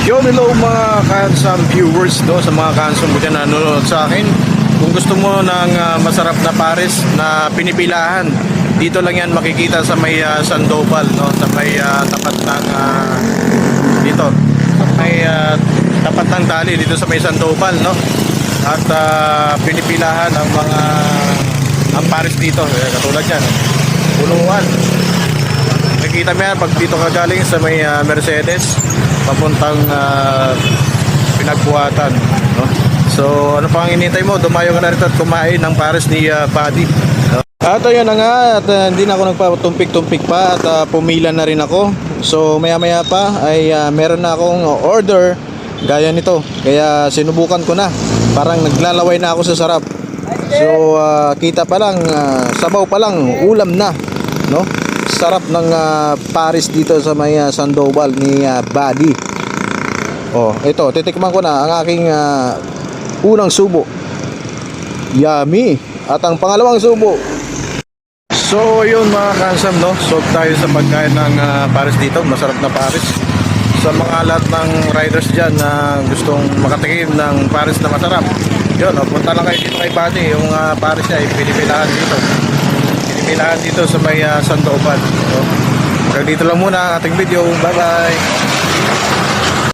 Yo, hello mga kansam viewers, no, sa mga kansam ko dyan na nanonood sa akin. Kung gusto mo ng masarap na pares na pinipilahan, dito lang yan makikita sa may Sandoval, no, sa may tapat ng dito, sa may tapat ng tali dito sa may Sandoval, no. At pinipilahan ang mga ang pares dito, katulad yan, puluhan. Nakikita mo yan pag dito ka galing sa may Mercedes papuntang Pinagbuhatan, no? So ano pang inintay mo, dumayo ka na rito at kumain ng pares ni Buddy, no? At ayun na nga, at hindi na ako nagpatumpik-tumpik pa at pumila na rin ako. So maya maya pa ay meron na akong order gaya nito, kaya sinubukan ko na, parang naglalaway na ako sa sarap. So kita pa lang, sabaw pa lang, ulam na, no? Sarap ng pares dito sa may Sandoval ni Buddy. Oh, ito, titikman ko na ang aking unang subo. Yummy! At ang pangalawang subo. So, yun mga kansam, no? So, tayo sa pagkain ng pares dito. Masarap na pares. Sa mga lahat ng riders dyan na gustong makatikim ng pares na masarap, yun, no? Punta lang kayo dito kay Buddy. Yung pares niya ay pinipilahan dito. Pinipilahan dito sa may Sandoval, no? Pero dito lang muna ang ating video. Bye bye!